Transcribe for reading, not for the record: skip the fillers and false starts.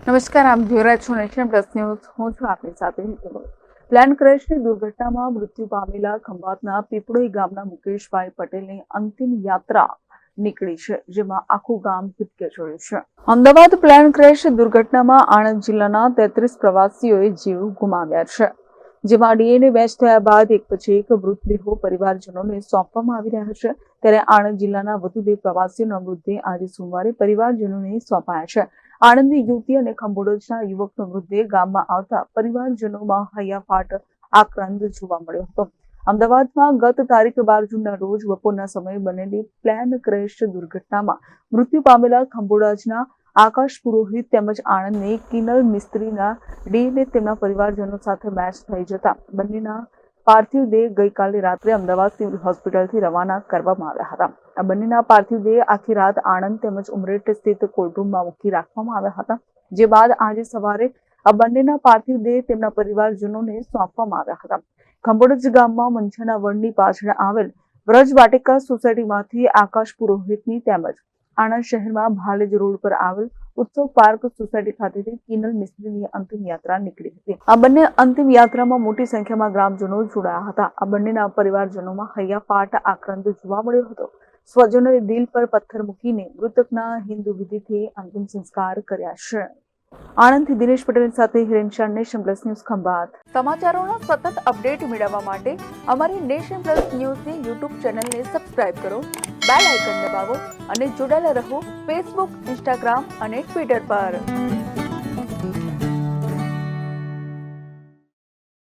નમસ્કાર, આપ જોઈ રહ્યા છો નેશન પ્લસ ન્યૂઝ. હું છું આપની સાથે હિતલ. પ્લેન ક્રેશની દુર્ઘટનામાં મૃત્યુ પામેલા ખંભાતના પીપળોઈ ગામના મુકેશભાઈ પટેલની અંતિમ યાત્રા નીકળી છે, જેમાં આખું ગામ હિચકે ચડ્યું છે. અમદાવાદ પ્લેન ક્રેશ દુર્ઘટનામાં આણંદ જિલ્લાના 33 પ્રવાસીઓએ જીવ ગુમાવ્યા છે, જેમાં ડીએનએ મેચ થયા બાદ એક પછી એક મૃતદેહો પરિવારજનોને સોંપવામાં આવી રહ્યા છે. ત્યારે આણંદ જિલ્લાના વધુ 2 પ્રવાસીઓના મૃતદેહ આજે સોમવારે પરિવારજનોને સોંપાયા છે. આણંદની યુવતી અને ખંભોળજના યુવકનો મૃતદેહ ગામમાં આવતા પરિવારજનોમાં હૈયાફાટ આક્રંદ જોવા મળ્યો હતો. અમદાવાદમાં ગત તારીખ 12 જૂનના રોજ બપોરના સમયે બનેલી પ્લેન ક્રેશ દુર્ઘટનામાં મૃત્યુ પામેલા ખંભોળજના આકાશ પુરોહિત તેમજ આણંદની કિનલ મિસ્ત્રીના ડીએનએ તેમના પરિવારજનો સાથે મેચ થઈ જતા બંનેના પાર્થિવ દેહ ગઈકાલે રાત્રે અમદાવાદ સિવિલ હોસ્પિટલથી રવાના કરવામાં આવ્યા હતા. આ બંનેના પાર્થિવ દેહ આખી રાત આણંદ તેમજ ઉમરેઠ સ્થિત કોલ્ડરૂમમાં મૂકી રાખવામાં આવ્યા હતા, જે બાદ આજે સવારે આ બંનેના પાર્થિવ દેહ તેમના પરિવારજનોને સોંપવામાં આવ્યા હતા. ખંભોળજ ગામમાં મંછાના વડની પાછળ આવેલ વ્રજ વાટિકા સોસાયટીમાંથી આકાશ પુરોહિતની તેમજ આણંદ શહેરમાં ભાલેજ રોડ પર આવેલ ઉત્સવ પાર્ક સોસાયટી ખાતેથી કિનલ મિસ્ત્રીની અંતિમ યાત્રા નીકળી હતી. આ બંને અંતિમ યાત્રામાં મોટી સંખ્યામાં ગ્રામજનો જોડાયા હતા. આ બંનેના પરિવારજનોમાં હૈયાફાટ આક્રંદ જોવા મળ્યો હતો. સ્વજનોએ દિલ પર પથ્થર મૂકીને મૃતકના હિન્દુ વિધિથી અંતિમ સંસ્કાર કર્યા છે. આણંદથી દિનેશ પટેલ સાથે Hiren Shah, nation plus news, Khambhat. સમાચારોના સતત અપડેટ મેળવવા માટે અમારી નેશન પ્લસ ન્યૂઝની યુટ્યુબ ચેનલને સબસ્ક્રાઇબ કરો, બેલ આઇકન દબાવો અને જોડાયેલા રહો ફેસબુક, ઇન્સ્ટાગ્રામ અને ટ્વિટર પર.